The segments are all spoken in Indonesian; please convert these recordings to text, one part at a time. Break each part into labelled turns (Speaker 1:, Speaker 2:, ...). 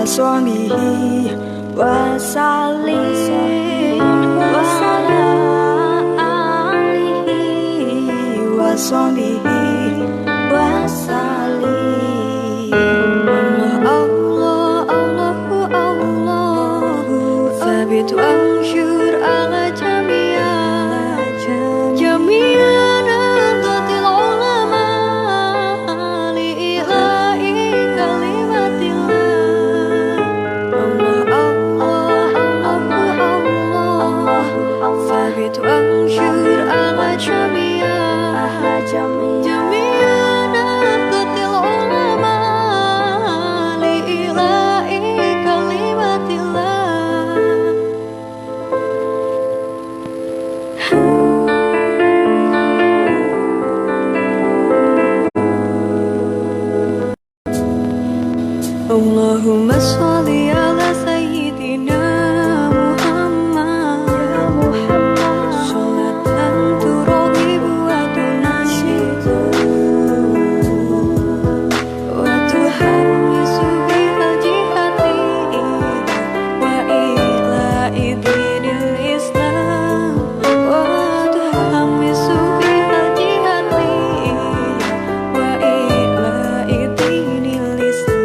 Speaker 1: وصحبه وسلم وعلى آله وصحبه وسلم. الله الله الله ثابت وانشر على جميع نهضة العلماء لإعلاء كلمة الله. الله ثابت وانشر على جميع نهضة العلماء لإعلاء كلمة الله. Allahumma sholli ala sayyidina Muhammad sholatan turaghibu wa tunashidu wa tuhammisu biha jihati wa ila'i dinil Islam wa tuhammisu biha jihati wa ila'i dinil Islam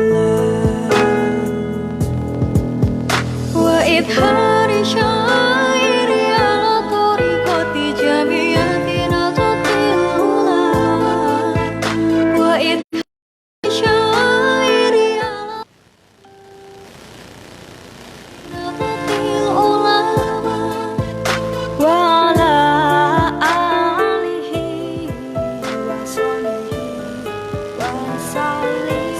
Speaker 1: wa idhari syairi ala tariqati jamiatina tutil ula wa idhari syairi ala tutil ula wa ala alihi wa sahbihi wa sallim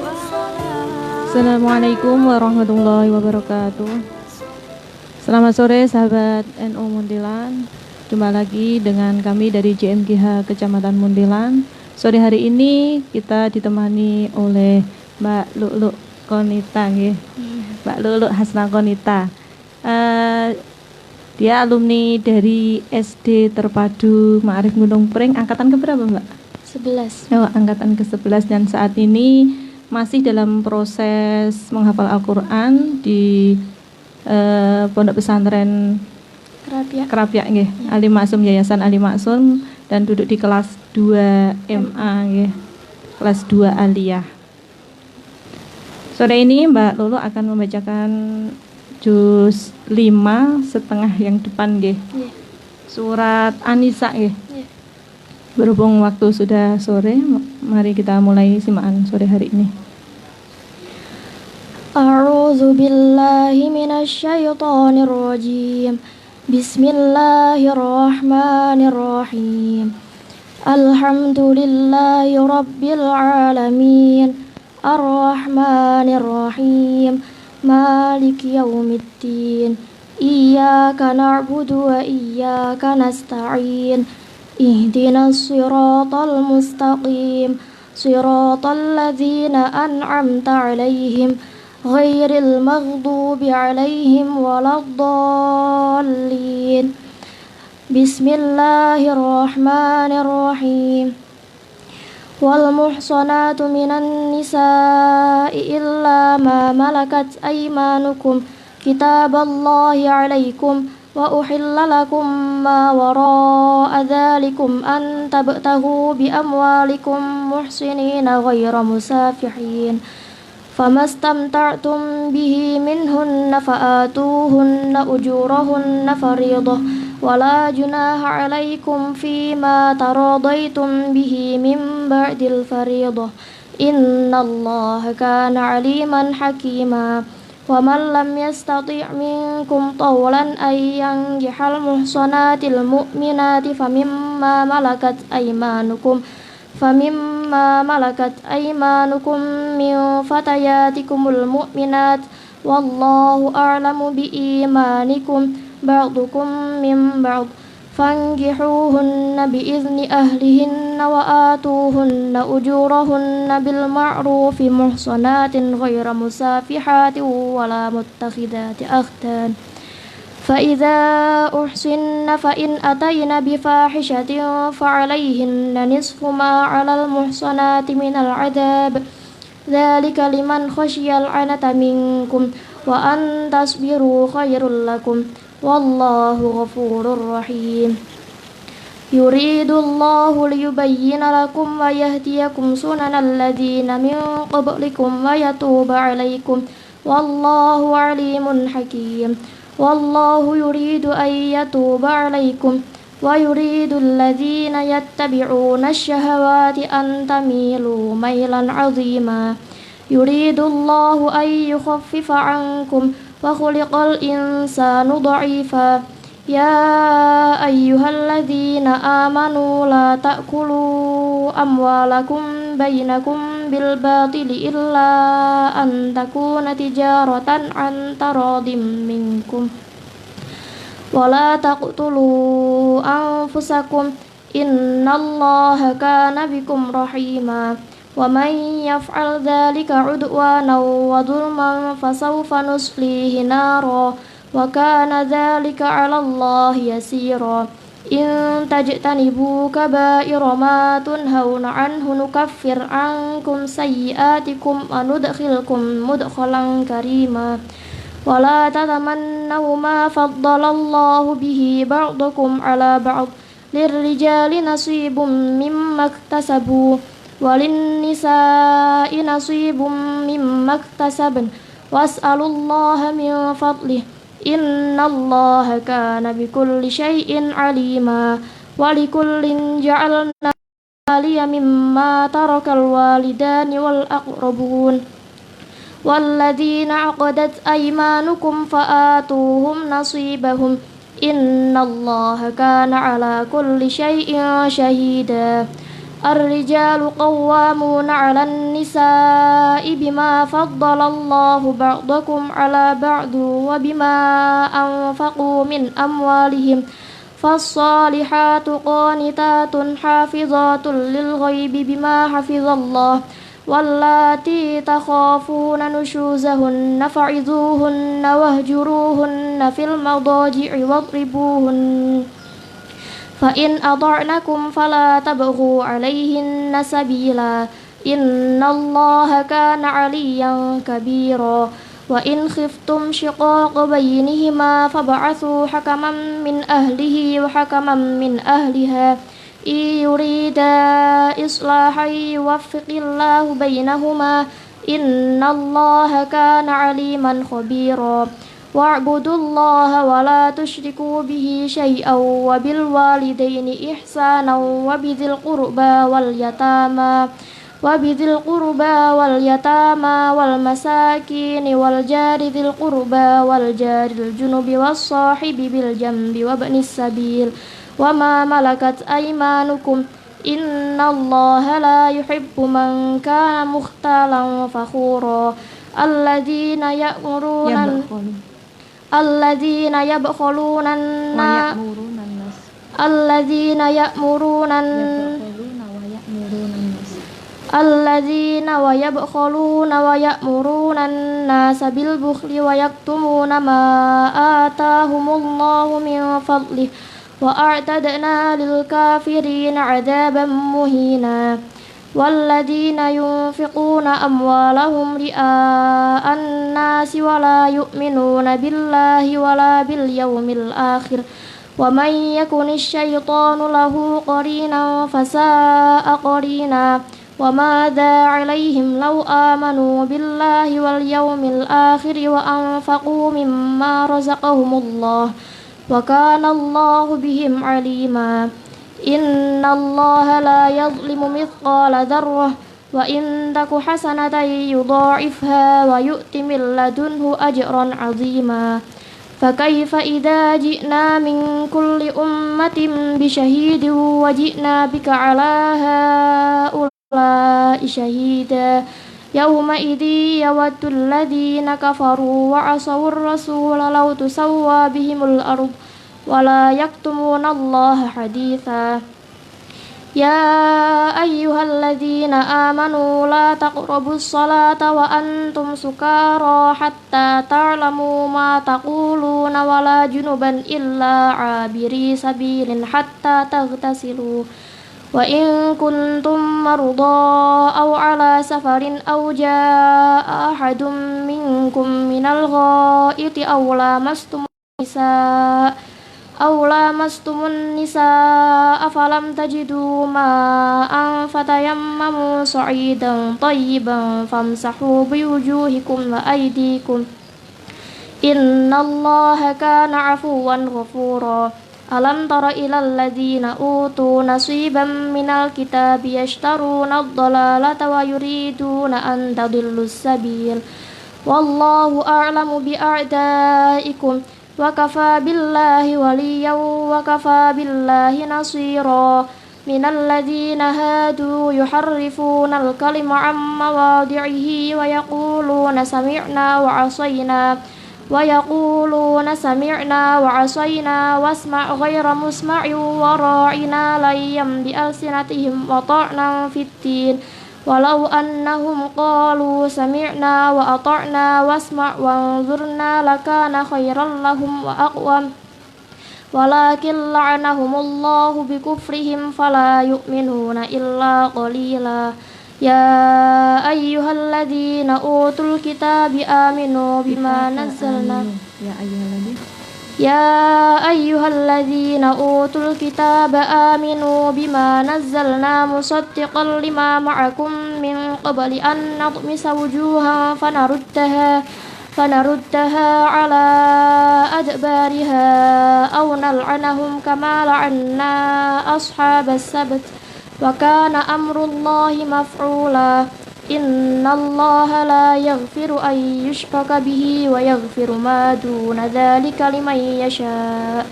Speaker 1: wa salam.
Speaker 2: Assalamualaikum warahmatullahi wabarakatuh. Selamat sore sahabat NU Muntilan. Jumpa lagi dengan kami dari JMGH Kecamatan Muntilan. Sore hari ini kita ditemani oleh Mbak Lulu Konita nggih. Mbak Lulu Hasna Konita. Dia alumni dari SD Terpadu Ma'arif Gunung Pring, angkatan keberapa, Mbak?
Speaker 3: 11.
Speaker 2: Oh, angkatan ke-11 dan saat ini masih dalam proses menghafal Al-Quran di Pondok Pesantren Kerapia nggih, Ali Maksum, Yayasan Ali Maksum, dan duduk di kelas 2 MA nggih. Kelas 2 Aliyah. Sore ini Mbak Lulu akan membacakan juz 5 setengah yang depan nggih. Surat An-Nisa nggih. Berhubung waktu sudah sore, mari kita mulai simaan sore hari ini.
Speaker 3: A'udzu billahi minasyaitonir rajim. Bismillahirrahmanirrahim. Alhamdulillahi rabbil alamin. Arrahmanir rahim. Maliki yaumiddin. Iyyaka na'budu wa iyyaka nasta'in. Ihdinas siratal mustaqim. Siratal ladzina an'amta 'alaihim ghairil maghdubi 'alaihim waladdallin. Bismillahirrahmanirrahim. Wal muhsanatu minan nisa'i illa ma malakat aymanukum kitaballahi 'alaikum wa uhilla lakum ma wara'a dzalikum an tabtaghu bi amwalikum muhsinina ghayra musafihin famastamta'tum bihi minhunna fa'atuhunna ujurahunna fariidah wala junaha 'alaikum fima taradaitum bihi min ba'dil fariidah innallaha kana 'aliman hakima. وَمَنْ لَمْ يَسْتَطِعْ مِنْكُمْ طَوْلًا أَنْ يَنكِحَ الْمُحْصَنَاتِ الْمُؤْمِنَاتِ فَمِمَّا مَلَكَتْ أَيْمَانُكُمْ مِنْ فَتَيَاتِكُمُ الْمُؤْمِنَاتِ وَاللَّهُ أَعْلَمُ بِإِيمَانِكُمْ بَعْضُكُمْ مِنْ بَعْضٍ فَانكِحُوهُنَّ بِإِذْنِ أَهْلِهِنَّ وَآتُوهُنَّ أُجُورَهُنَّ بِالْمَعْرُوفِ مُحْصَنَاتٍ غَيْرَ مُسَافِحَاتٍ وَلَا مُتَّخِذَاتِ أَخْدَانٍ فَإِذَا أُحْصِنَّ فَإِنْ أَتَيْنَ بِفَاحِشَةٍ فَعَلَيْهِنَّ نِصْفُ مَا عَلَى الْمُحْصَنَاتِ مِنَ الْعَذَابِ ذلك لمن خشي العنة منكم وأن تصبروا خير لكم والله غفور رحيم يريد الله ليبين لكم ويهديكم سنن الذين من قبلكم ويتوب عليكم والله عليم حكيم والله يريد أن يتوب عليكم ويريد الذين يتبعون الشهوات أن تميلوا ميلا عظيما يريد الله أن يخفف عنكم وخلق الإنسان ضعيفا يا أيها الذين آمنوا لا تأكلوا أموالكم بينكم بالباطل إلا أن تكون تجارة عن تراض منكم ولا تقتلوا أنفسكم إن الله كان بكم رحيما ومن يفعل ذلك عدوانا وظلما فسوف نصليه نارا وكان ذلك على الله يسيرا إن تجتنبوا كبائر ما تنهون عنه نكفر عنكم سيئاتكم وندخلكم مدخلا كريما ولا تتمنوا ما فضل الله به بعضكم على بعض للرجال نصيب مما اكتسبوا وللنساء نصيب مما اكتسبن واسألوا الله من فضله إن الله كان بكل شيء عليما ولكل جعلنا وليا مما ترك الوالدان والأقربون والذين عقدت أيمانكم فآتوهم نصيبهم إن الله كان على كل شيء شهيدا الرجال قوامون على النساء بما فضل الله بعضكم على بعض وبما أنفقوا من أموالهم فالصالحات قانتات حافظات للغيب بما حفظ الله واللاتي تخافون نشوزهن فعظوهن واهجروهن في المضاجع واضربوهن فإن أطعنكم فلا تبغوا عليهن سبيلا إن الله كان عليا كبيرا وإن خفتم شقاق بينهما فابعثوا حكما من أهله وحكما من أهلها إن يريدا إصلاحا يوفق الله بينهما إن الله كان عليما خبيرا واعبدوا الله ولا تشركوا به شيئا وبالوالدين إحسانا وبذي القربى واليتامى والمساكين والجار ذي القربى والجار الجنب والصاحب بالجنب وابن السبيل وما ملكت أيمانكم إن الله لا يحب من كان مختالا فخورا الذين يبخلون ويأمرون الناس بالبخل ويكتمون ما آتاهم الله من فضله وأعتدنا للكافرين عذابا مهينا والذين ينفقون أموالهم رئاء الناس ولا يؤمنون بالله ولا باليوم الآخر ومن يكن الشيطان له قرينا فساء قرينا وماذا عليهم لو آمنوا بالله واليوم الآخر وأنفقوا مما رزقهم الله وكان الله بهم عليما إن الله لا يظلم مثقال ذرة وإن تك حسنة يضاعفها ويؤت من لدنه أجرا عظيما فكيف إذا جئنا من كل أمة بشهيد وجئنا بك على هؤلاء شهيدا يومئذ يود الذين كفروا وعصوا الرسول لو تسوى بهم الأرض ولا يكتمون الله حديثا يا أيها الذين آمنوا لا تقربوا الصلاة وأنتم سكارى حتى تعلموا ما تقولون ولا جنبا إلا عابري سبيل حتى تغتسلوا وإن كنتم مرضى أو على سفر أو جاء أحد منكم من الغائط أو لامستم النساء فلم تجدوا ماء فتيمموا صعيدا طيبا فامسحوا بوجوهكم وأيديكم إن الله كان عفوا غفورا ألم تر إلى الذين أوتوا نصيبا من الكتاب يشترون الضلالة ويريدون أن تضلوا السبيل والله أعلم بأعدائكم وكفى بالله وليا وكفى بالله نصيرا من الذين هادوا يحرفون الكلم عن مواضعه ويقولون سمعنا وعصينا واسمع غير مسمع وراعنا ليا بألسنتهم وطعنا في الدين ولو أنهم قالوا سمعنا وأطعنا واسمع وانظرنا لكان خيرا لهم وأقوم ولكن لعنهم الله بكفرهم فلا يؤمنون إلا قليلا يا أيها الذين أوتوا الكتاب آمنوا بما نزلنا يا أيها الذين أوتوا الكتاب آمنوا بما نزلنا مصدقا لما معكم من قبل أن نطمس وجوها فنردها على أدبارها أو نلعنهم كما لعنا أصحاب السبت وكان أمر الله مفعولا إن الله لا يغفر أن يشرك به ويغفر ما دون ذلك لمن يشاء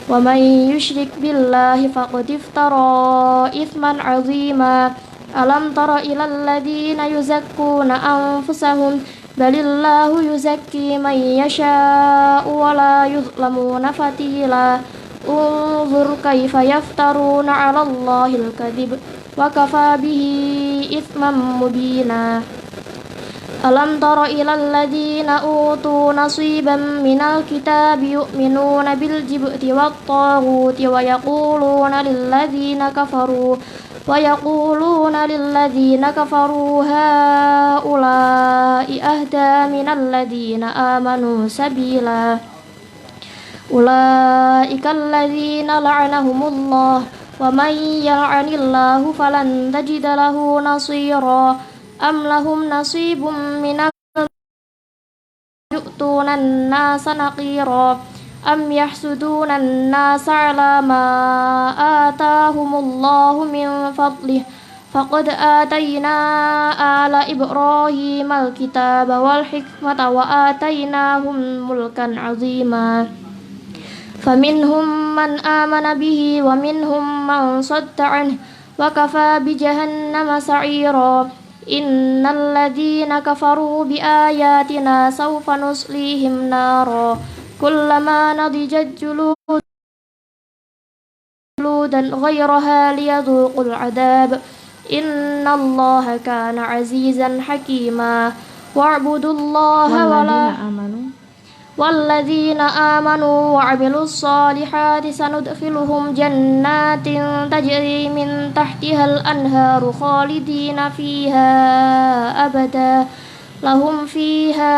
Speaker 3: ومن يشرك بالله فقد افترى إثما عظيما ألم تر إلى الذين يزكون أنفسهم بل الله يزكي من يشاء ولا يظلمون فتيلا انظر كيف يفترون على الله الكذب وكفى به إثما مبينا ألم تر إلى الذين أوتوا نصيبا من الكتاب يؤمنون بالجبت والطاغوت ويقولون للذين كفروا هؤلاء أهدى من الذين آمنوا سبيلا أولئك الذين لعنهم الله ومن يلعن الله فلن تجد له نصيرا أم لهم نصيب من يؤتون الناس نقيرا أم يحسدون الناس على ما آتاهم الله من فضله فقد آتينا آل إبراهيم الكتاب والحكمة وآتيناهم ملكا عظيما فمنهم من آمن به ومنهم من صد عنه وكفى بجهنم سعيرا إن الذين كفروا بآياتنا سوف نصليهم نارا كلما نضجت جلودا غيرها ليذوقوا العذاب إن الله كان عزيزا حكيما واعبدوا الله والذين آمنوا وعملوا الصالحات سندخلهم جنات تجري من تحتها الأنهار خالدين فيها أبدا لهم فيها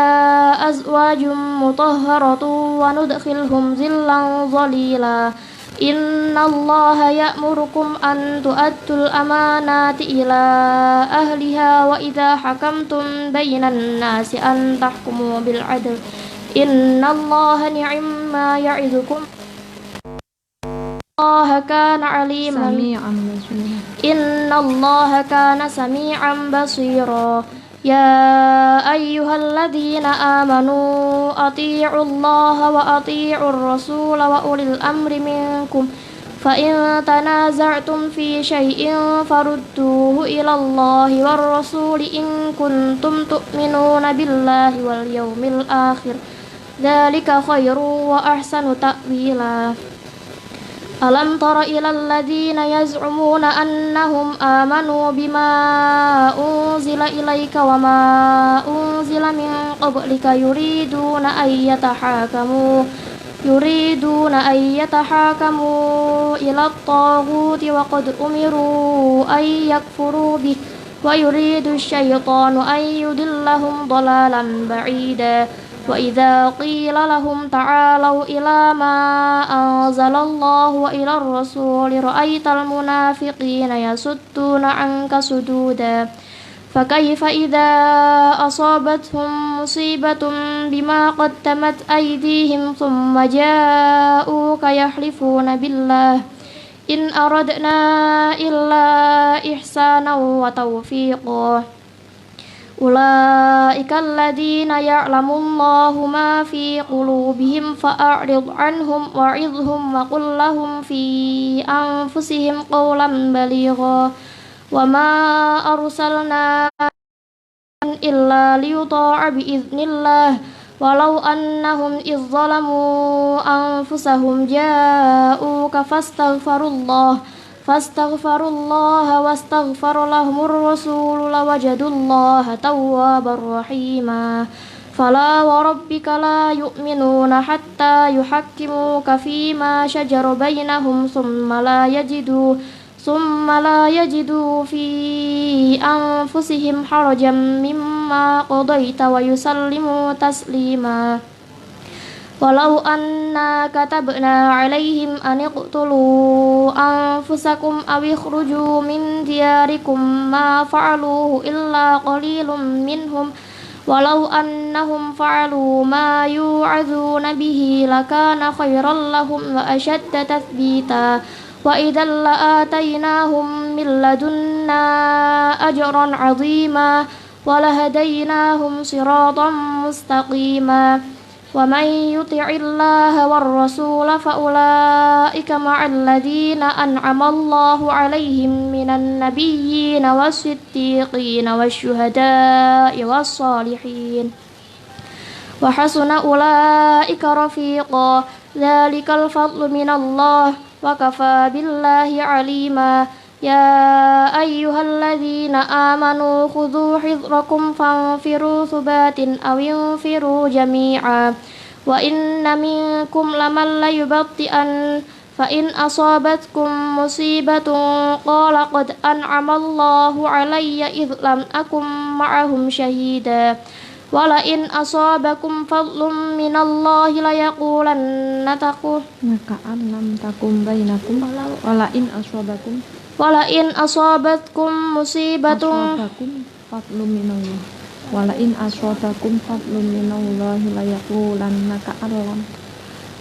Speaker 3: أزواج مطهرة وندخلهم ظلا ظليلا إن الله يأمركم أن تؤدوا الأمانات إلى أهلها وإذا حكمتم بين الناس أن تحكموا بالعدل إن الله نعم ما يعظكم الله كان عليما إن الله كان سميعا بصيرا يا أيها الذين آمنوا أطيعوا الله وأطيعوا الرسول وأولي الأمر منكم فإن تنازعتم في شيء فردوه إلى الله والرسول إن كنتم تؤمنون بالله واليوم الآخر ذلك خير وأحسن تأويلا ألم تر إلى الذين يزعمون أنهم آمنوا بما أنزل إليك وما أنزل من قبلك يريدون أن يريدون أن يتحاكموا إلى الطاغوت وقد أمروا أن يكفروا به ويريد الشيطان أن يضلهم ضلالا بعيدا وإذا قيل لهم تعالوا إلى ما أنزل الله وإلى الرسول رأيت المنافقين يصدون عنك صدودا فكيف إذا أصابتهم مصيبة بما قدمت أيديهم ثم جاءوك يحلفون بالله إن أردنا إلا إحسانا وتوفيقا أولئك الذين يعلم الله ما في قلوبهم فأعرض عنهم وعظهم وقل لهم في أنفسهم قولا بليغا وما أرسلنا إلا ليطاع بإذن الله ولو أنهم إذ ظلموا أنفسهم جاءوك فاستغفروا الله واستغفر لهم الرسول لوجدوا الله توابا رحيما فلا وربك لا يؤمنون حتى يحكموك فيما شجر بينهم ثم لا يجدوا في أنفسهم حرجا مما قضيت ويسلموا تسليما ولو أنا كتبنا عليهم أن اقتلوا أنفسكم أو اخرجوا من دياركم ما فعلوه إلا قليل منهم ولو أنهم فعلوا ما يوعظون به لكان خيرا لهم وأشد تثبيتا وإذا لآتيناهم من لدنا أجرا عظيما ولهديناهم صراطا مستقيما ومن يطع الله والرسول فأولئك مع الذين أنعم الله عليهم من النبيين والصديقين والشهداء والصالحين وحسن أولئك رفيقا ذلك الفضل من الله وكفى بالله عليما يا أيها الذين آمنوا خذوا حذركم فانفروا ثبات أو انفروا جميعا وإن منكم لمن ليبطئن فإن أصابتكم مصيبة قال قد أنعم الله علي إذ لم أكن معهم شهيدا ولئن أصابكم فضل من الله ليقولن تقول ولئن أصابتكم مصيبة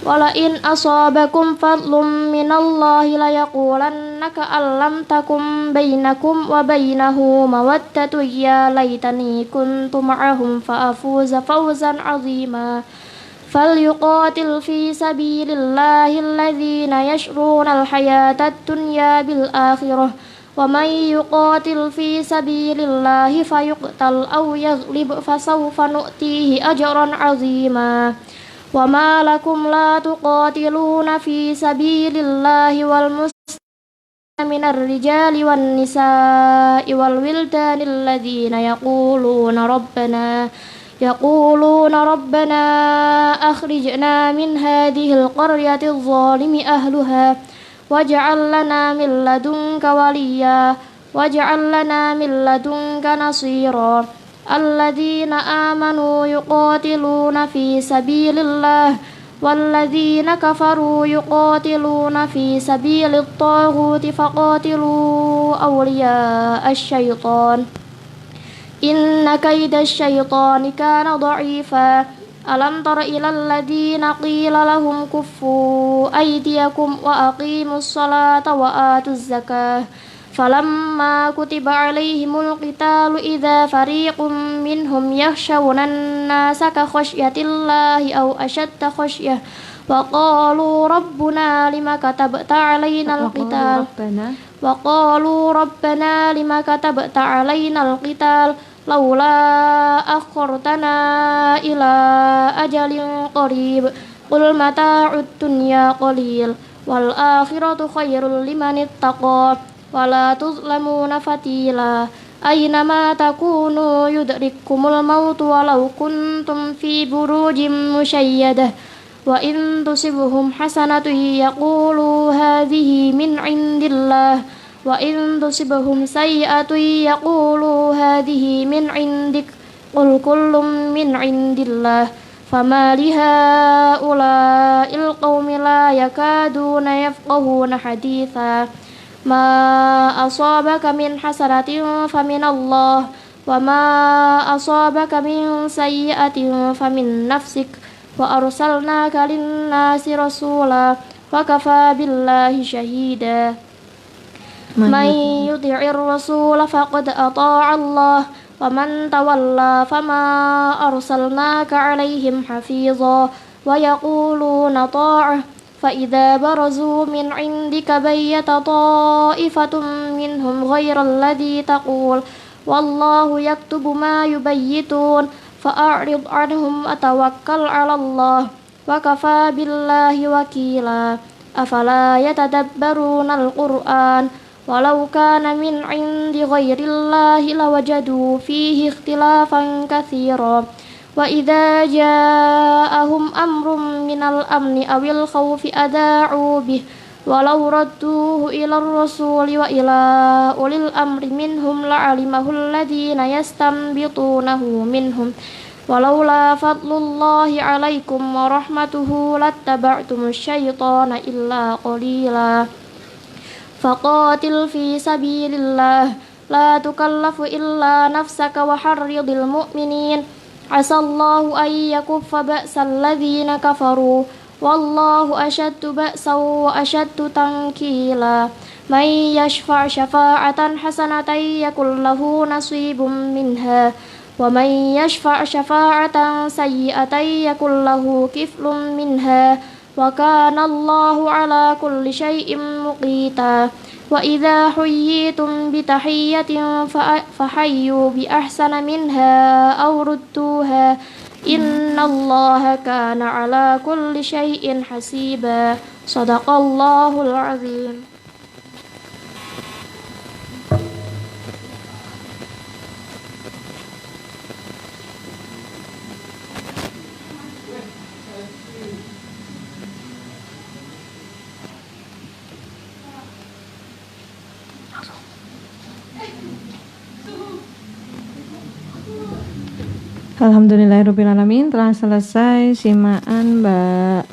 Speaker 3: ولئن أصابكم فضل من الله ليقولن كأن لم تكن بينكم وبينه مودة يا ليتني كنت معهم فأفوز فوزا عظيما فليقاتل في سبيل الله الذين يشرون الحياة الدنيا بالآخرة ومن يقاتل في سبيل الله فيقتل أو يغلب فسوف نؤتيه أجرا عظيما وما لكم لا تقاتلون في سبيل الله والمسلمين من الرجال والنساء والولدان الذين يقولون ربنا أخرجنا من هذه القرية الظالم أهلها واجعل لنا من لدنك وليا واجعل لنا من لدنك نصيرا الذين آمنوا يقاتلون في سبيل الله والذين كفروا يقاتلون في سبيل الطاغوت فقاتلوا أولياء الشيطان إن كيد الشيطان كان ضعيفا ألم تر إلى الذين قيل لهم كفوا أيديكم وأقيموا الصلاة وآتوا الزكاة فلما كتب عليهم القتال إذا فريق منهم يخشون الناس كخشية الله أو أشد خشية وقالوا ربنا لما كتبت علينا القتال لولا أخرتنا إلى أجل قريب قل متاع الدنيا قليل والآخرة خير لمن اتقى ولا تظلمون فتيلا أينما تكونوا يدرككم الموت ولو كنتم في بروج مشيدة وإن تصبهم حسنة يقولوا هذه من عند الله وإن تصبهم سيئة يقولوا هذه من عندك قل كل من عند الله فما لهؤلاء القوم لا يكادون يفقهون حديثا ما أصابك من حسنة فمن الله وما أصابك من سيئة فمن نفسك وأرسلناك للناس رسولا وكفى بالله شهيدا من يطع الرسول فقد أطاع الله ومن تولى فما أرسلناك عليهم حفيظا ويقولون طاعة فإذا برزوا من عندك بيت طائفة منهم غير الذي تقول والله يكتب ما يبيتون فأعرض عنهم أتوكل على الله وكفى بالله وكيلا أفلا يتدبرون القرآن ولو كان من عند غير الله لوجدوا فيه اختلافا كثيرا وإذا جاءهم أمر من الأمن أو الخوف أذاعوا به ولو ردوه إلى الرسول وإلى أولي الأمر منهم لعلمه الذين يستنبطونه منهم ولولا فضل الله عليكم ورحمته لاتبعتم الشيطان إلا قليلا فقاتل في سبيل الله لا تكلف إلا نفسك وحرض المؤمنين عسى الله أن يكف بأس الذين كفروا والله أشد بأسا وأشد تنكيلا من يشفع شفاعة حسنة يكن له نصيب منها ومن يشفع شفاعة سيئة يكن له كفل منها وكان الله على كل شيء مقيتا وإذا حييتم بتحية فحيوا بأحسن منها أو ردوها إن الله كان على كل شيء حسيبا صدق الله العظيم.
Speaker 2: Alhamdulillahirrabbilalamin. Telah selesai simaan Mbak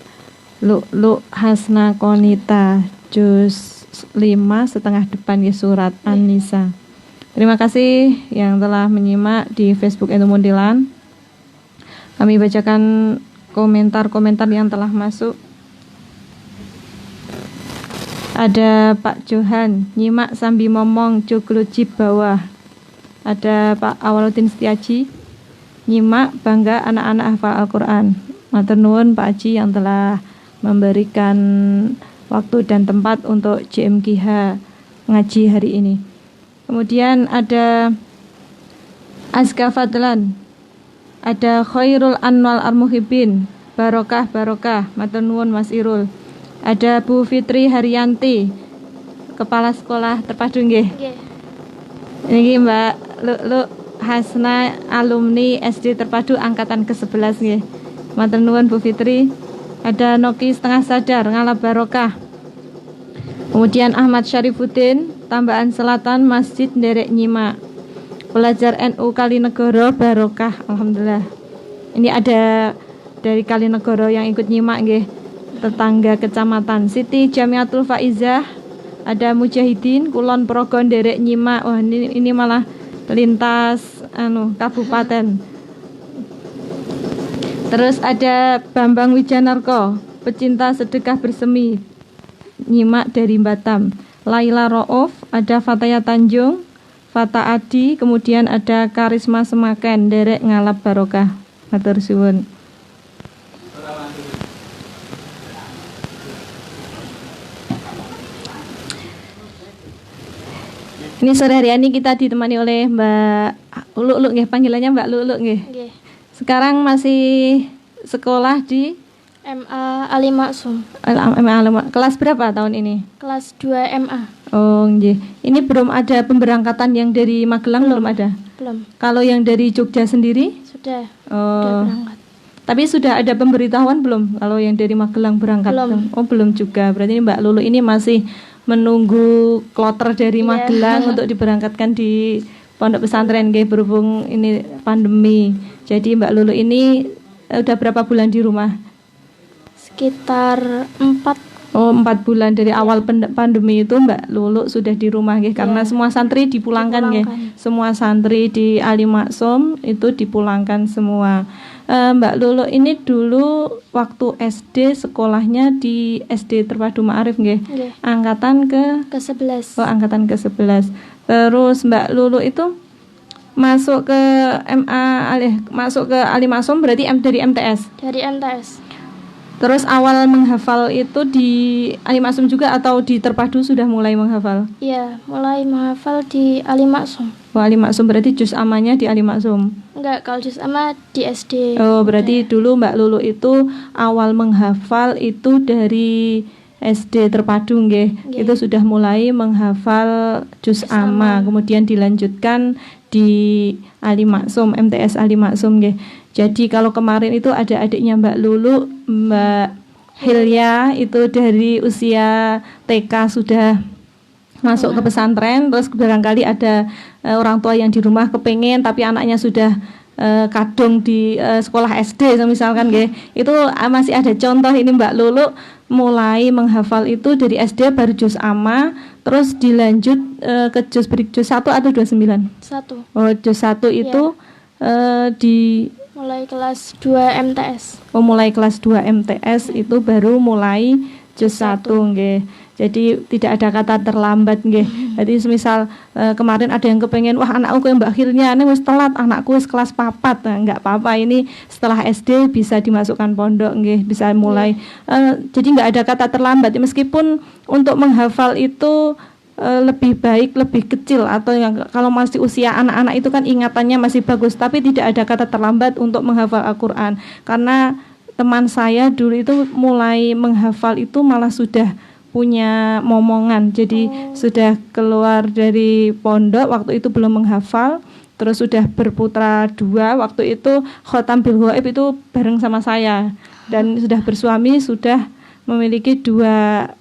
Speaker 2: Lu'lu' Hasna Konita juz 5 setengah depan ya, surat An-Nisa. Terima kasih yang telah menyimak di Facebook Enu Mundilan. Kami bacakan komentar-komentar yang telah masuk. Ada Pak Johan, nyimak sambil ngomong cuklujib bawah. Ada Pak Awaludin Setiaji, nyimak bangga anak-anak hafal Al-Quran. Matur nuwun Pak Haji yang telah memberikan waktu dan tempat untuk JMKH ngaji hari ini. Kemudian ada Azka Fadlan, ada Khairul Anwal Armuhibin, Barokah Barokah, matur nuwun Mas Irul. Ada Bu Fitri Haryanti, Kepala Sekolah Terpadu nggih. Ini Mbak Lu'lu' Hasna, alumni SD Terpadu angkatan ke-11 nggih. Matur nuwun Bu Fitri. Ada Noki Setengah Sadar, Ngalap Barokah. Kemudian Ahmad Syarifuddin, Tambahan Selatan, Masjid Nderek Nyimak. Pelajar NU Kalinegoro Barokah, alhamdulillah. Ini ada dari Kalinegoro yang ikut nyimak nggih. Tetangga kecamatan. Siti Jamiatul Faizah, ada Mujahidin Kulon Progon Nderek Nyimak. Wah, ini malah lintas kabupaten. Terus ada Bambang Wijanarko, pecinta sedekah bersemi, nyimak dari Batam. Laila Rauf, ada Fataya Tanjung, Fata Adi, kemudian ada Karisma Semaken, Derek Ngalap Barokah. Matur suwun. Ini sore hari ini kita ditemani oleh Mbak Lu'lu' nggih, panggilannya Mbak Lu'lu' nggih. Sekarang masih sekolah di
Speaker 3: MA Ali Maksum.
Speaker 2: Kelas berapa tahun ini?
Speaker 3: Kelas 2 MA.
Speaker 2: Oh, nggih. Ini belum ada pemberangkatan yang dari Magelang, belum ada?
Speaker 3: Belum.
Speaker 2: Kalau yang dari Jogja sendiri?
Speaker 3: Sudah.
Speaker 2: Oh.
Speaker 3: Sudah berangkat.
Speaker 2: Tapi sudah ada pemberitahuan belum kalau yang dari Magelang berangkat?
Speaker 3: Belum.
Speaker 2: Oh, belum juga. Berarti Mbak Lulu ini masih menunggu kloter dari
Speaker 3: Iya.
Speaker 2: Magelang untuk diberangkatkan di pondok pesantren nggih, berhubung ini pandemi. Jadi Mbak Lulu ini udah berapa bulan di rumah?
Speaker 3: Sekitar 4.
Speaker 2: Oh, 4 bulan dari awal pandemi itu Mbak Lulu sudah di rumah nggih, karena
Speaker 3: Iya.
Speaker 2: semua santri dipulangkan nggih. Semua santri di Ali Maksum itu dipulangkan semua. Mbak Lulu ini dulu waktu SD sekolahnya di SD Terpadu Ma'arif nggih.
Speaker 3: Nggih.
Speaker 2: Angkatan
Speaker 3: ke-11.
Speaker 2: Oh, angkatan ke-11. Terus Mbak Lulu itu masuk ke masuk ke Ali Maksum berarti dari MTS.
Speaker 3: Dari MTS.
Speaker 2: Terus awal menghafal itu di Ali Maksum juga atau di Terpadu sudah mulai menghafal?
Speaker 3: Iya, mulai menghafal di Ali Maksum.
Speaker 2: Oh, Ali Maksum berarti juz amanya di Ali Maksum.
Speaker 3: Enggak, kalau juz amma di SD.
Speaker 2: Oh, berarti dulu Mbak Lulu itu awal menghafal itu dari SD Terpadu nggih.
Speaker 3: Nggih.
Speaker 2: Itu sudah mulai menghafal juz
Speaker 3: Juz
Speaker 2: amma,
Speaker 3: amma.
Speaker 2: kemudian dilanjutkan di Ali Maksum, MTS Ali Maksum nggih. Jadi kalau kemarin itu ada adiknya Mbak Lulu, Mbak Hilya itu dari usia TK sudah masuk ke pesantren, terus barangkali ada orang tua yang di rumah kepengen tapi anaknya sudah kadung di sekolah SD misalkan nggih. Itu masih ada contoh ini Mbak Lulu mulai menghafal itu dari SD baru juz amma, terus dilanjut ke juz 1 atau 29?
Speaker 3: 1.
Speaker 2: Oh, juz 1 itu di
Speaker 3: Mulai kelas 2 MTS.
Speaker 2: mulai kelas 2 MTS itu baru mulai juz 1 nggih. Jadi tidak ada kata terlambat nggih. Jadi semisal kemarin ada yang kepengen wah anakku kayak Mbak Hilnya ini wis telat, anakku wis kelas 4. Nah, enggak apa-apa, ini setelah SD bisa dimasukkan pondok nggih, bisa mulai. Jadi enggak ada kata terlambat meskipun untuk menghafal itu lebih baik lebih kecil atau yang kalau masih usia anak-anak itu kan ingatannya masih bagus, tapi tidak ada kata terlambat untuk menghafal Al-Qur'an. Karena teman saya dulu itu mulai menghafal itu malah sudah punya momongan. Jadi sudah keluar dari pondok waktu itu belum menghafal, terus sudah berputra 2 waktu itu khotam bil ghaib itu bareng sama saya, dan sudah bersuami, sudah memiliki dua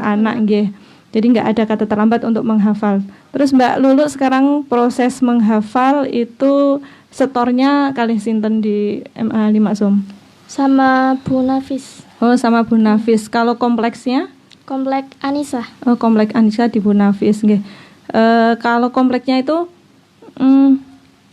Speaker 2: anak nggih. Jadi nggak ada kata terlambat untuk menghafal. Terus Mbak Lulu sekarang proses menghafal itu setornya kalih sinten di MA Ali Maksum?
Speaker 3: Sama Bu Nafis.
Speaker 2: Oh, sama Bu Nafis. Kalau kompleksnya?
Speaker 3: Komplek Anissa.
Speaker 2: Oh, komplek Anissa di Bu Nafis nggih. Kalau kompleknya itu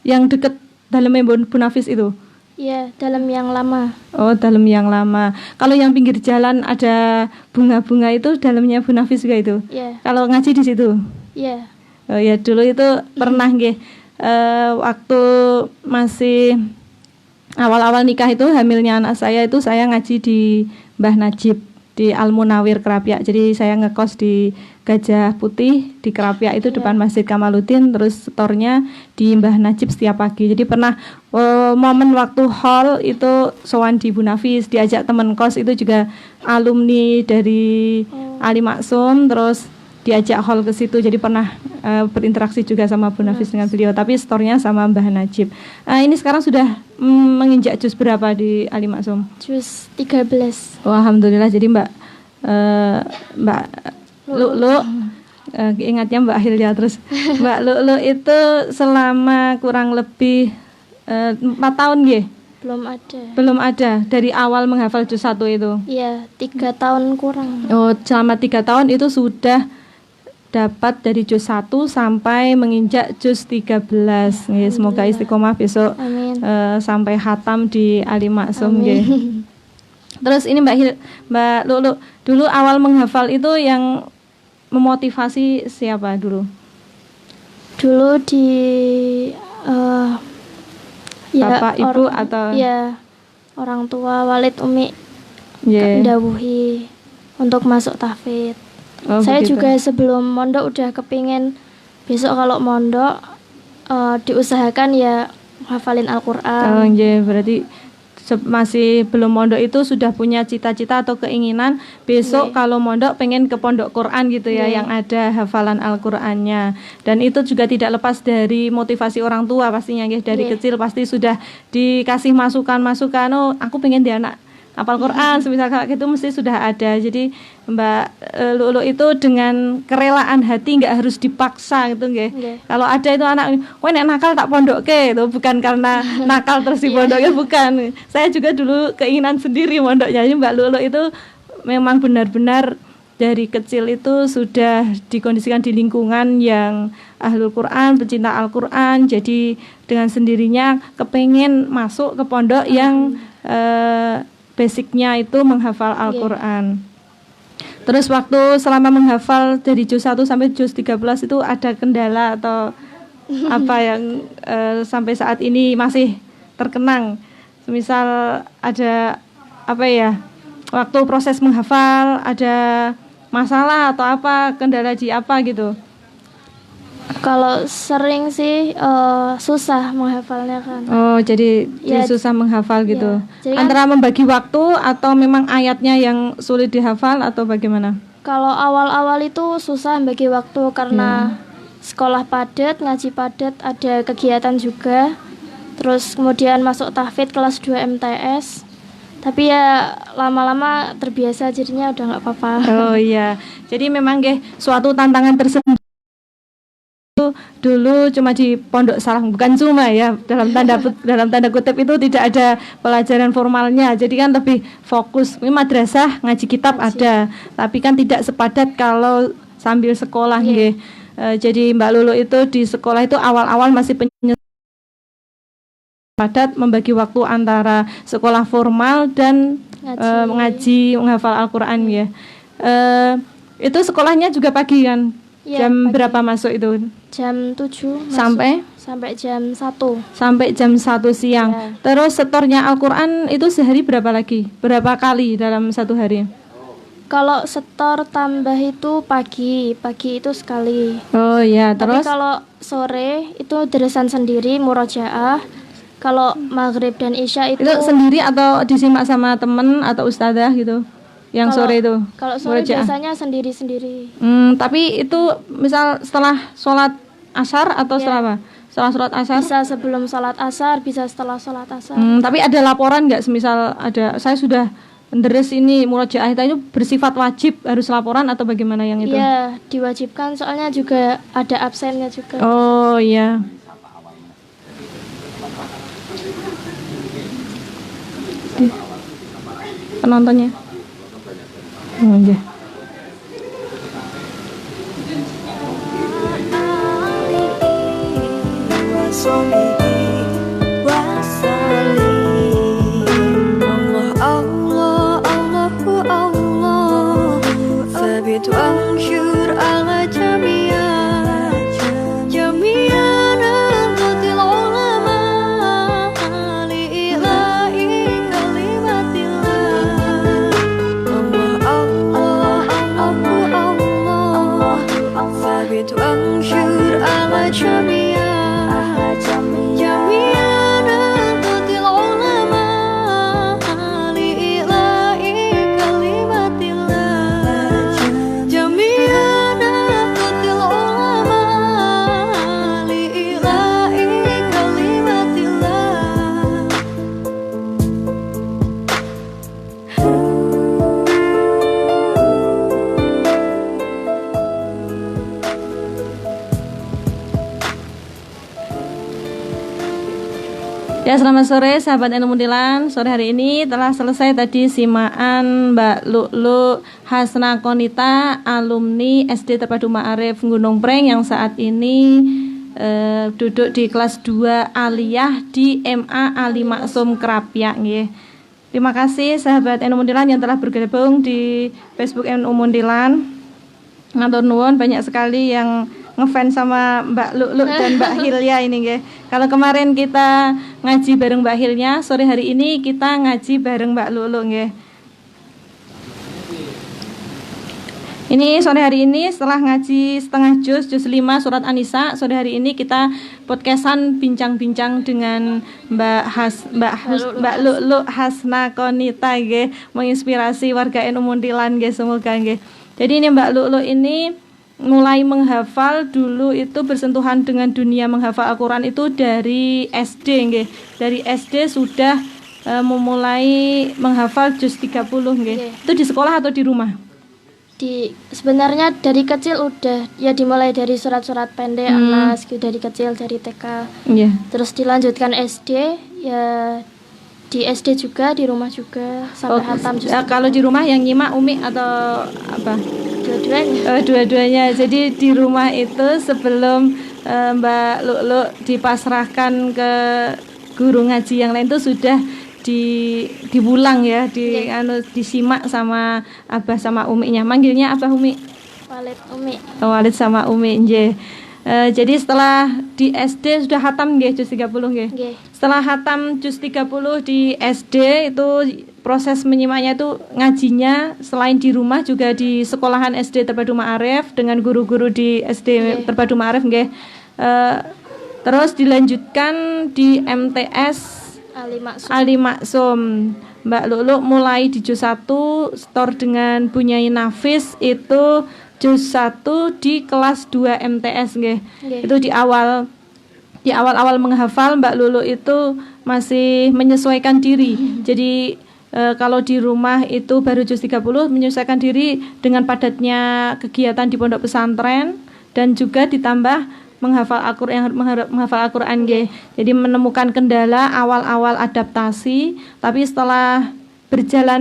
Speaker 2: yang deket dalamnya Bu Nafis itu?
Speaker 3: Iya, dalam yang lama.
Speaker 2: Oh, dalam yang lama. Kalau yang pinggir jalan ada bunga-bunga itu dalamnya Bu Nafis juga itu?
Speaker 3: Iya.
Speaker 2: Kalau ngaji di situ?
Speaker 3: Iya.
Speaker 2: Oh ya, dulu itu pernah nggih. Waktu masih awal-awal nikah itu hamilnya anak saya itu saya ngaji di Mbah Najib di Al Munawir Kerapiak. Jadi saya ngekos di Gajah Putih di Kerapiak itu depan Masjid Kamaluddin, terus setornya di Mbah Najib setiap pagi. Jadi pernah momen waktu haul itu sowan di Bu Nafis, diajak teman kos itu juga alumni dari Ali Maksum, terus diajak haul ke situ. Jadi pernah berinteraksi juga sama Bu Nafis dengan beliau, tapi setornya sama Mbah Najib. Ini sekarang sudah menginjak juz berapa di Ali Maksum?
Speaker 3: Juz 13.
Speaker 2: Oh, alhamdulillah. Jadi Mbak Lulu ingatnya Mbak Hilya terus. Mbak Lulu itu selama kurang lebih 4 tahun nggih? Belum ada dari awal menghafal juz 1 itu.
Speaker 3: Iya, 3 tahun kurang.
Speaker 2: Oh, selama 3 tahun itu sudah dapat dari juz 1 sampai menginjak juz 13. Nggih, semoga istiqomah besok.
Speaker 3: Amin.
Speaker 2: Sampai khatam di Ali Maksum nggih. Terus ini Mbak Lulu, dulu awal menghafal itu yang memotivasi siapa dulu?
Speaker 3: Dulu di
Speaker 2: Bapak, Ibu atau?
Speaker 3: Ya, orang tua, Walid, Umi
Speaker 2: Yeah.
Speaker 3: mendawuhi untuk masuk tahfidz.
Speaker 2: Oh,
Speaker 3: Saya
Speaker 2: begitu.
Speaker 3: juga sebelum mondok udah kepingin besok kalau mondok diusahakan ya hafalin
Speaker 2: Oh,
Speaker 3: Al-Qur'an.
Speaker 2: iya, berarti masih belum mondok itu sudah punya cita-cita atau keinginan besok kalau mondok pengen ke pondok Quran gitu ya, yang ada hafalan Al-Qur'annya. Dan itu juga tidak lepas dari motivasi orang tua pastinya ya, dari kecil pasti sudah dikasih masukan-masukan, oh aku pengen dia anak hafal Quran, semisal kayak gitu mesti sudah ada. Jadi Mbak Lulu itu dengan kerelaan hati, nggak harus dipaksa gitu nggih. Kalau ada itu anak, kowe nek nakal tak pondokke itu bukan karena nakal terus dipondoknya, bukan. Saya juga dulu keinginan sendiri mondoknya. Jadi Mbak Lulu itu memang benar-benar dari kecil itu sudah dikondisikan di lingkungan yang ahlul Quran, pecinta Al-Quran. Jadi dengan sendirinya kepengen masuk ke pondok yang basicnya itu menghafal Al-Quran. Terus waktu selama menghafal dari juz 1 sampai juz 13 itu ada kendala atau apa yang sampai saat ini masih terkenang? Misal ada apa ya, waktu proses menghafal ada masalah atau apa, kendala di apa gitu?
Speaker 3: Kalau sering sih susah menghafalnya kan.
Speaker 2: Oh, jadi susah menghafal gitu.
Speaker 3: Jadi
Speaker 2: antara membagi waktu atau memang ayatnya yang sulit dihafal atau bagaimana?
Speaker 3: Kalau awal-awal itu susah bagi waktu karena sekolah padat, ngaji padat, ada kegiatan juga. Terus kemudian masuk tahfidz kelas 2 MTS. Tapi ya lama-lama terbiasa jadinya udah nggak apa-apa.
Speaker 2: Oh iya. Jadi memang suatu tantangan tersendiri. Dulu cuma di pondok Salah, bukan cuma ya, dalam tanda kutip itu tidak ada pelajaran formalnya, jadi kan lebih fokus. Ini madrasah ngaji kitab ada, tapi kan tidak sepadat kalau sambil sekolah nggih. Jadi Mbak Lulu itu di sekolah itu awal-awal masih padat membagi waktu antara sekolah formal dan ngaji menghafal Al-Qur'an ya. Itu sekolahnya juga pagi kan? Jam pagi. Berapa masuk itu?
Speaker 3: Jam 7
Speaker 2: sampai
Speaker 3: jam 1.
Speaker 2: Sampai jam 1 siang. Terus setornya Al-Qur'an itu sehari berapa lagi? Berapa kali dalam satu hari?
Speaker 3: Kalau setor tambah itu pagi itu sekali.
Speaker 2: Oh iya, terus?
Speaker 3: Tapi kalau sore itu deresan sendiri murojaah. Kalau maghrib dan isya itu
Speaker 2: sendiri atau disimak sama temen atau ustadzah gitu? Yang sore itu?
Speaker 3: Kalau sore biasanya sendiri-sendiri.
Speaker 2: Tapi itu misal setelah sholat asar atau setelah apa? Setelah sholat asar?
Speaker 3: Bisa sebelum sholat asar, bisa setelah sholat asar.
Speaker 2: Tapi ada laporan nggak? Semisal ada, saya sudah menderes ini murojaah itu bersifat wajib, harus laporan atau bagaimana yang itu?
Speaker 3: Iya, diwajibkan soalnya juga ada absennya juga.
Speaker 2: Oh iya. Penontonnya. Oh iya. Ya, selamat sore sahabat Ilmu Mundilan. Sore hari ini telah selesai tadi simaan Mbak Lulu Hasna Konita, alumni SD Terpadu Ma'arif Gunung Preng yang saat ini duduk di kelas 2 aliyah di MA Ali Maksum Krapyak nggih. Terima kasih sahabat Ilmu Mundilan yang telah bergabung di Facebook Ilmu Mundilan. Matur nuwun, banyak sekali yang ngefans sama Mbak Lulu dan Mbak Hilya ini nggih. Kalau kemarin kita ngaji bareng Mbak Hilya, sore hari ini kita ngaji bareng Mbak Lulu nggih. Ini sore hari ini setelah ngaji setengah juz 5 surat An-Nisa, sore hari ini kita podcastan bincang-bincang dengan Mbak Lu'lu Hasna Konita nggih, menginspirasi warga NU Muntilan nggih, semoga nggih. Jadi ini Mbak Lu'lu ini mulai menghafal dulu itu bersentuhan dengan dunia menghafal Al-Qur'an itu dari SD nggih. Dari SD sudah memulai menghafal juz 30 nggih. Itu di sekolah atau di rumah?
Speaker 3: Sebenarnya dari kecil udah ya, dimulai dari surat-surat pendek Anas gitu, dari kecil, dari TK. Terus dilanjutkan SD ya, di SD juga, di rumah juga sampai hatam juga.
Speaker 2: Kalau di rumah yang nyimak Umi atau apa?
Speaker 3: Dua-duanya.
Speaker 2: Dua-duanya. Jadi di rumah itu sebelum Mbak Lu'lu dipasrahkan ke guru ngaji yang lain itu sudah dibulang ya, disimak sama Abah sama Uminya. Manggilnya apa Umi?
Speaker 3: Walid Umi.
Speaker 2: Walid sama Umi nggih. Jadi setelah di SD sudah hatam nggih juz 30 nggih. Setelah hatam juz 30 di SD itu proses menyimaknya itu ngajinya selain di rumah juga di sekolahan SD Terpadu Ma'arif dengan guru-guru di SD Terpadu Ma'arif nggih. Terus dilanjutkan di MTS Ali Maksum. Mbak Lu'lu mulai di juz 1 store dengan Bunyai Nafis itu juz 1 di kelas 2 MTS nggih. Itu di awal-awal menghafal Mbak Lu'lu itu masih menyesuaikan diri. Jadi kalau di rumah itu baru juz 30, menyesuaikan diri dengan padatnya kegiatan di pondok pesantren dan juga ditambah menghafal Al-Qur'an nggih. Jadi menemukan kendala awal-awal adaptasi, tapi setelah berjalan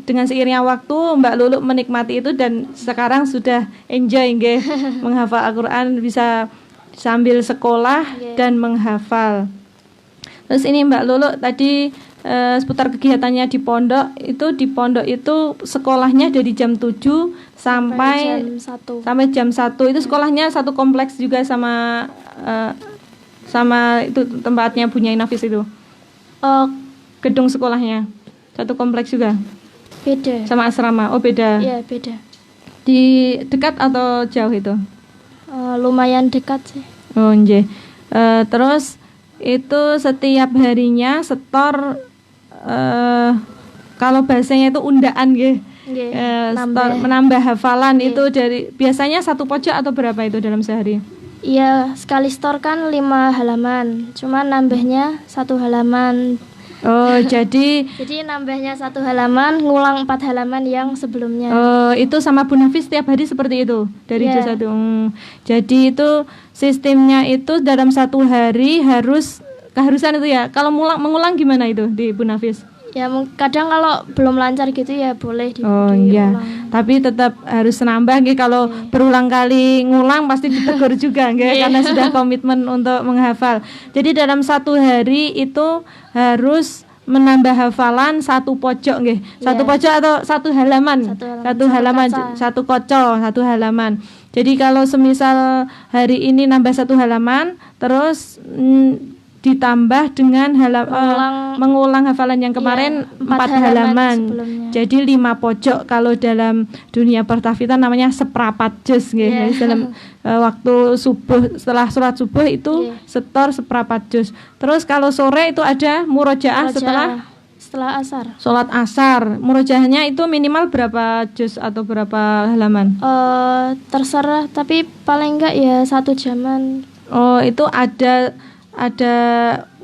Speaker 2: dengan seiringnya waktu Mbak Lu'lu menikmati itu dan sekarang sudah enjoy nggih menghafal Al-Qur'an, bisa sambil sekolah dan menghafal. Terus ini Mbak Lu'lu tadi seputar kegiatannya di pondok itu sekolahnya dari jam 7 sampai jam 1 itu sekolahnya satu kompleks juga sama itu tempatnya Bunyai Nafis itu. Gedung sekolahnya satu kompleks juga.
Speaker 3: Beda.
Speaker 2: Sama asrama. Oh beda.
Speaker 3: Iya, beda.
Speaker 2: Di dekat atau jauh itu?
Speaker 3: Lumayan dekat sih.
Speaker 2: Oh nggih. Terus itu setiap harinya setor kalau bahasanya itu undaan nggih. Menambah hafalan itu dari biasanya satu pojok atau berapa itu dalam sehari?
Speaker 3: Iya, sekali store kan 5 halaman. Cuma nambahnya 1 halaman.
Speaker 2: Oh, jadi
Speaker 3: nambahnya 1 halaman, ngulang 4 halaman yang sebelumnya.
Speaker 2: Oh, itu sama Bu Nafis setiap hari seperti itu dari juz 1. Jadi itu sistemnya itu dalam 1 hari keharusan itu ya. Kalau mengulang gimana itu di Bu Nafis?
Speaker 3: Ya kadang kalau belum lancar gitu ya boleh
Speaker 2: diulang. Iya. Tapi tetap harus nambah nggih, kalau berulang kali ngulang pasti ditegur juga nggih karena sudah komitmen untuk menghafal. Jadi dalam 1 hari itu harus menambah hafalan 1 pojok nggih. 1 pojok atau 1 halaman. 1 halaman, 1 kocol, 1 halaman. Jadi kalau semisal hari ini nambah 1 halaman terus ditambah dengan mengulang hafalan yang kemarin 4 halaman. Jadi 5 pojok. Kalau dalam dunia pertafidhan namanya seprapat juz nggih. Dalam waktu subuh, setelah sholat subuh itu setor seprapat juz. Terus kalau sore itu ada murojaah setelah
Speaker 3: asar.
Speaker 2: Sholat asar. Murojaahnya itu minimal berapa juz atau berapa halaman?
Speaker 3: Terserah, tapi paling enggak ya 1 jaman.
Speaker 2: Oh, itu ada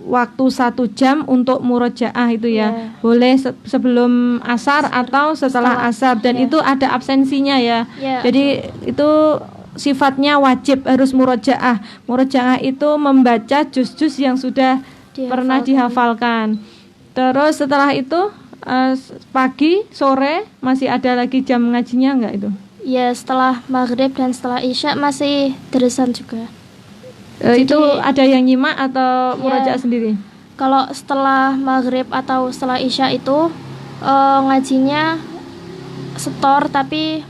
Speaker 2: waktu 1 jam untuk murojaah itu ya. Boleh sebelum asar atau setelah asar dan itu ada absensinya ya. Jadi itu sifatnya wajib, harus murojaah. Murojaah itu membaca juz-juz yang sudah pernah dihafalkan. Terus setelah itu pagi, sore masih ada lagi jam ngajinya enggak itu?
Speaker 3: Ya, setelah maghrib dan setelah isya masih deresan juga.
Speaker 2: Itu ada yang nyimak atau murojaah sendiri?
Speaker 3: Kalau setelah maghrib atau setelah isya itu ngajinya setor, tapi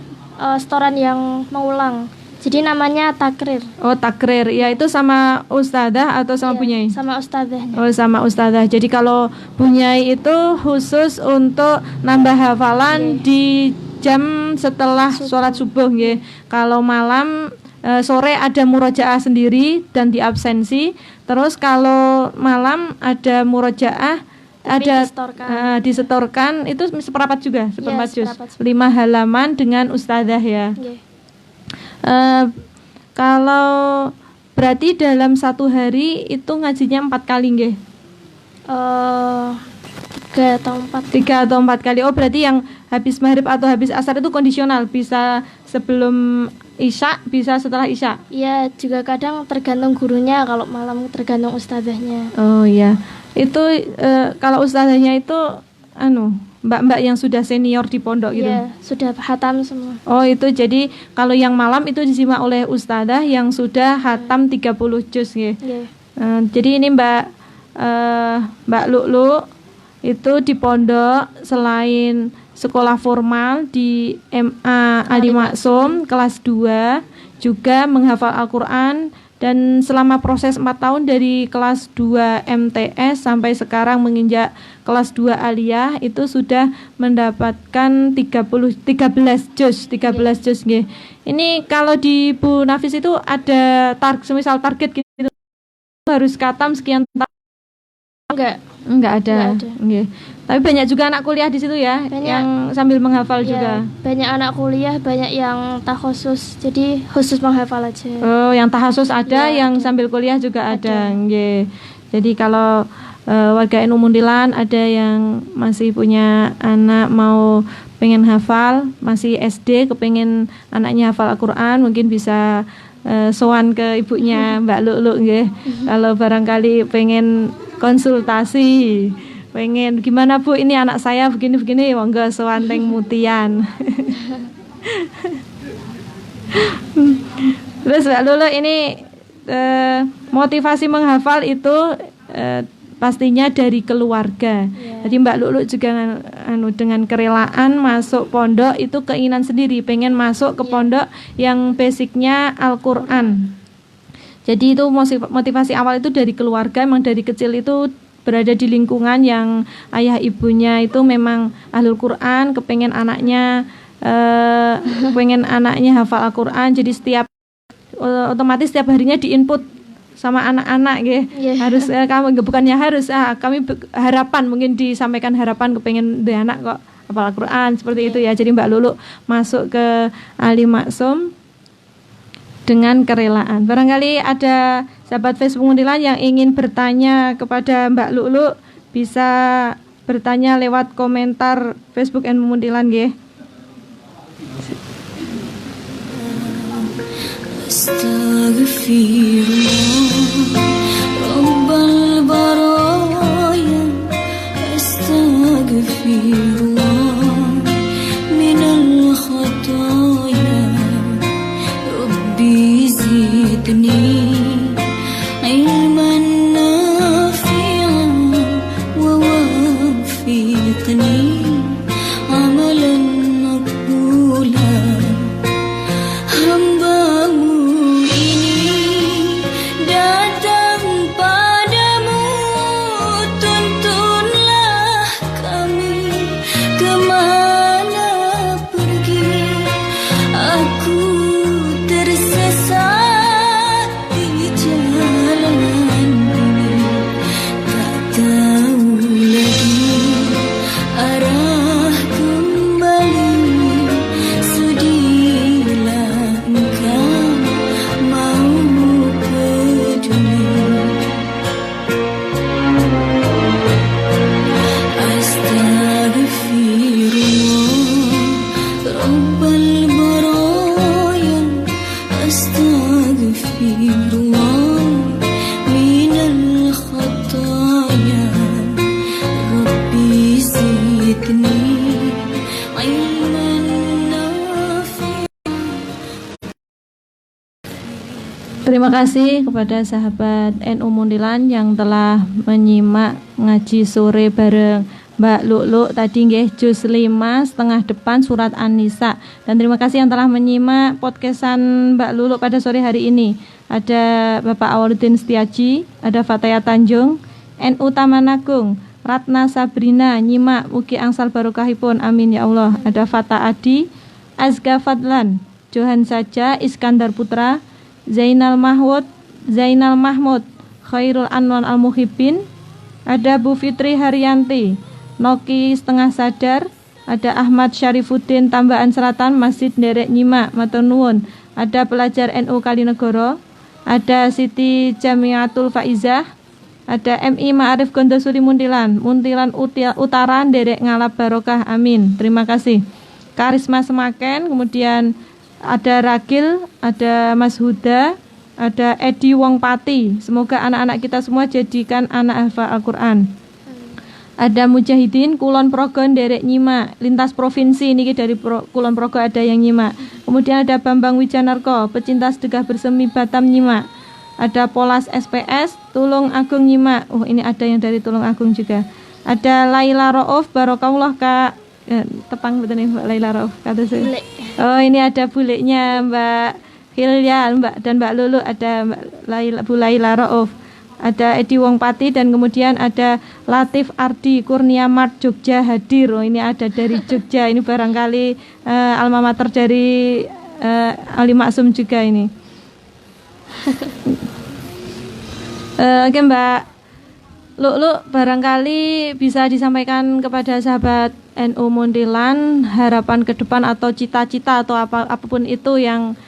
Speaker 3: setoran yang mengulang. Jadi namanya takrir.
Speaker 2: Oh, takrir. Ya, itu sama ustadzah atau sama Bunyai?
Speaker 3: Sama ustadzahnya.
Speaker 2: Oh, sama ustadzah. Jadi kalau Bunyai itu khusus untuk nambah hafalan di jam setelah sholat subuh nggih. Kalau malam sore ada murojaah sendiri dan diabsensi. Terus kalau malam ada murojaah ada disetorkan itu seperempat juga, seperempat juz. 5 halaman dengan ustadzah ya. Kalau berarti dalam satu hari itu ngajinya 4 kali nggih?
Speaker 3: 3 atau 4
Speaker 2: kali. Oh berarti yang habis maghrib atau habis asar itu kondisional, bisa sebelum isya, bisa setelah isya?
Speaker 3: Iya, juga kadang tergantung gurunya, kalau malam tergantung ustadzahnya.
Speaker 2: Oh iya, itu kalau ustadzahnya itu mbak-mbak yang sudah senior di pondok gitu?
Speaker 3: Iya, sudah hatam semua.
Speaker 2: Oh itu jadi kalau yang malam itu disimak oleh ustadzah yang sudah hatam 30 juz ya. Jadi ini Mbak Lulu itu di pondok selain sekolah formal di MA Ali Maksum kelas 2 juga menghafal Al-Qur'an, dan selama proses 4 tahun dari kelas 2 MTS sampai sekarang menginjak kelas 2 aliyah itu sudah mendapatkan 13 juz nggih. Ini kalau di Bu Nafis itu ada semisal target gitu harus khatam sekian tahun? Enggak ada. Nggih. Tapi banyak juga anak kuliah di situ ya, yang sambil menghafal juga.
Speaker 3: Banyak anak kuliah, banyak yang takhusus, jadi khusus menghafal aja.
Speaker 2: Oh, yang takhusus ada, yang sambil kuliah juga ada. Nggih. Jadi kalau warga NU Muntilan ada yang masih punya anak mau pengen hafal, masih SD kepengen anaknya hafal Al-Qur'an, mungkin bisa sowan ke ibunya Mbak Lulu nggih. Kalau barangkali pengen konsultasi, pengen gimana Bu, ini anak saya begini-begini, monggo sowan teng Mutian. Terus Mbak Lulu ini motivasi menghafal itu pastinya dari keluarga. Jadi Mbak Lulu juga dengan kerelaan masuk pondok itu keinginan sendiri, pengen masuk ke pondok yang basicnya Al-Qur'an. Jadi itu motivasi awal itu dari keluarga, memang dari kecil itu berada di lingkungan yang ayah ibunya itu memang ahlul Qur'an, kepengen anaknya hafal Al-Qur'an. Jadi otomatis setiap harinya diinput sama anak-anak gitu. Harus kamu bukannya harus kami harapan, mungkin disampaikan harapan kepengen deh anak kok hafal Al-Qur'an seperti itu ya. Jadi Mbak Lulu masuk ke Ali Maksum dengan kerelaan. Barangkali ada sahabat Facebook Muntilan yang ingin bertanya kepada Mbak Lulu, bisa bertanya lewat komentar Facebook NU Muntilan nggih.
Speaker 1: Astaghfirullah Rabbal baraya, astaghfirullah minal khataya, Rabbi zidni ilman nafi'an wa wafiqni amalan maqbulan. Hambamu ini datang padamu, tuntunlah kami kemana pergi. Aku tersesat di jalan ini, tak tahu lagi arah kembali. Sudilah engkau mau peduli. Astaghfirullah Rabbal baraya, astaghfirullah minal khataya, Rabbi zidni ilman nafi'an.
Speaker 2: Terima kasih kepada sahabat NU Muntilan yang telah menyimak ngaji sore bareng Mbak Lulu tadi nggih juz 5 setengah depan surat An-Nisa. Dan terima kasih yang telah menyimak podcastan Mbak Lulu pada sore hari ini. Ada Bapak Awaluddin Setiaji, ada Fataya Tanjung, NU Taman Agung, Ratna Sabrina nyimak mugi angsal barokahipun amin ya Allah. Ada Fata Adi, Azga Fadlan, Johan Saja, Iskandar Putra, Zainal Mahmud, Khairul Anwan Al-Muhibbin, ada Bu Fitri Haryanti, Noki Setengah Sadar, ada Ahmad Syarifuddin Tambahan Selatan, Masjid Nderek Nyimak, matur nuwun. Ada pelajar NU Kalinegoro, ada Siti Jamiatul Faizah, ada MI Ma'arif Gondosuli Muntilan Utara Nderek Ngalap Barokah, amin. Terima kasih. Karisma Semaken, kemudian ada Ragil, ada Mas Huda, ada Edi Wongpati. Semoga anak-anak kita semua jadikan anak hafal Al-Quran. Ada Mujahidin Kulon Progo Nderek Nyimak, lintas provinsi ini dari Kulon Progo ada yang nyimak. Kemudian ada Bambang Wijanarko, pecinta sedekah bersemi Batam nyimak. Ada Polas SPS Tulung Agung nyimak. Oh, ini ada yang dari Tulung Agung juga. Ada Laila Rauf Barokallah Kak. Tepang betul nih Mbak Laila Rauf kata saya. Oh, ini ada buleknya Mbak Hilya, Mbak dan Mbak Lulu, ada Bu Laila Rauf. Ada Edi Wongpati dan kemudian ada Latif Ardi Kurnia Mart Jogja hadir. Oh, ini ada dari Jogja. Ini barangkali alma mater dari Ali Maksum juga ini. Oke Mbak Lulu, barangkali bisa disampaikan kepada sahabat NU Muntilan harapan ke depan atau cita-cita atau apapun itu yang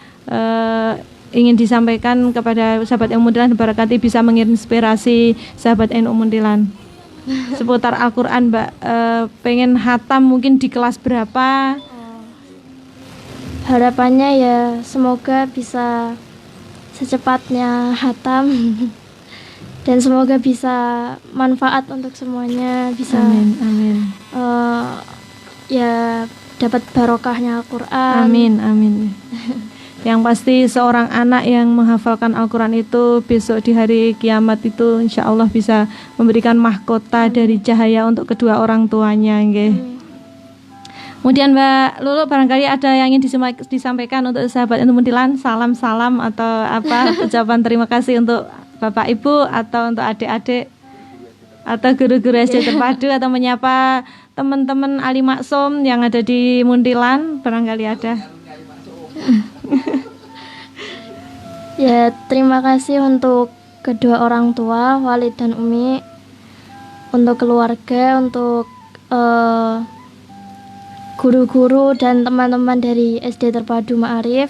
Speaker 2: ingin disampaikan kepada sahabat NU Muntilan, barangkali bisa menginspirasi sahabat NU Muntilan seputar Al-Quran Mbak. Pengen hatam mungkin di kelas berapa?
Speaker 3: Harapannya ya semoga bisa secepatnya hatam dan semoga bisa manfaat untuk semuanya, bisa
Speaker 2: amin.
Speaker 3: Ya dapat barokahnya Al-Quran.
Speaker 2: Amin. Yang pasti seorang anak yang menghafalkan Al-Quran itu besok di hari kiamat itu insya Allah bisa memberikan mahkota dari cahaya untuk kedua orang tuanya. Kemudian Mbak Lulu, barangkali ada yang ingin disampaikan untuk sahabat NU Muntilan, salam atau apa ucapan terima kasih untuk Bapak Ibu atau untuk adik-adik atau guru-guru SD terpadu atau menyapa teman-teman Ali Maksum yang ada di Muntilan, barangkali ada.
Speaker 3: Ya, terima kasih untuk kedua orang tua, Walid dan Umi, untuk keluarga, untuk guru-guru dan teman-teman dari SD Terpadu Ma'arif,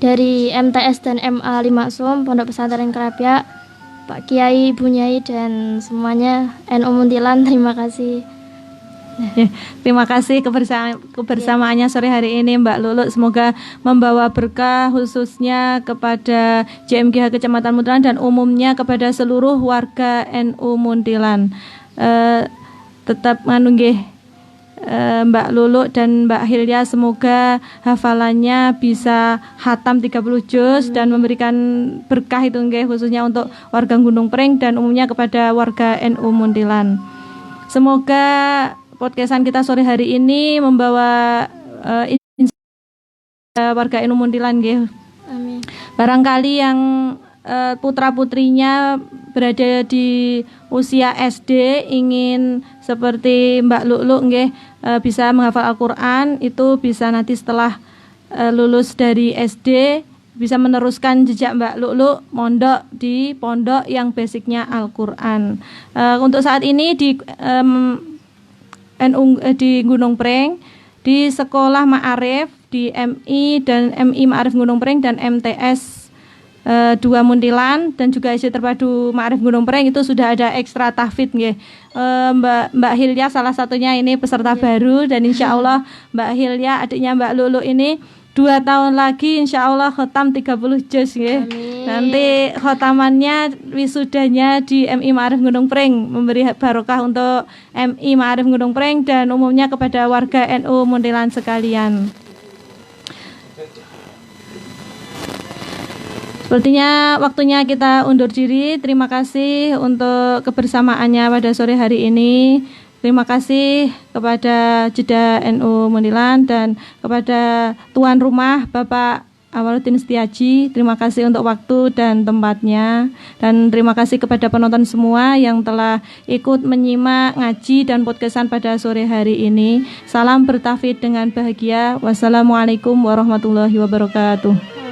Speaker 3: dari MTS dan MA Ali Maksum, Pondok Pesantren Kerapia, Pak Kiai, Ibu Nyai, dan semuanya NU Muntilan, terima kasih.
Speaker 2: Ya, terima kasih kebersamaannya sore hari ini Mbak Lulu. Semoga membawa berkah khususnya kepada JMGH Kecamatan Muntilan dan umumnya kepada seluruh warga NU Muntilan. Tetap nggih Mbak Lulu dan Mbak Hilya, semoga hafalannya bisa hatam 30 juz dan memberikan berkah itu nggih khususnya untuk warga Gunung Pring dan umumnya kepada warga NU Muntilan. Semoga podcastan kita sore hari ini membawa warga NU Muntilan nggih.
Speaker 3: Amin.
Speaker 2: Barangkali yang putra-putrinya berada di usia SD ingin seperti Mbak Lulu nggih bisa menghafal Al-Qur'an, itu bisa nanti setelah lulus dari SD bisa meneruskan jejak Mbak Lulu mondok di pondok yang basicnya Al-Qur'an. Untuk saat ini di di Gunung Pring, di Sekolah Ma'arif, di MI dan MI Ma'arif Gunung Pring dan MTS 2 Muntilan dan juga SD Terpadu Ma'arif Gunung Pring itu sudah ada ekstra tahfidz nggih. Mbak Hilya salah satunya ini peserta baru dan insya Allah Mbak Hilya adiknya Mbak Lulu ini 2 tahun lagi insya Allah khotam 30 juz nggih. Nanti khotamannya wisudanya di MI Ma'arif Gunung Pring, memberi barokah untuk MI Ma'arif Gunung Pring dan umumnya kepada warga NU Muntilan sekalian. Sepertinya waktunya kita undur diri. Terima kasih untuk kebersamaannya pada sore hari ini. Terima kasih kepada Jeddah NU Muntilan dan kepada tuan rumah Bapak Awaludin Setiaji. Terima kasih untuk waktu dan tempatnya, dan terima kasih kepada penonton semua yang telah ikut menyimak ngaji dan podcastan pada sore hari ini. Salam bertauhid dengan bahagia. Wassalamualaikum warahmatullahi wabarakatuh.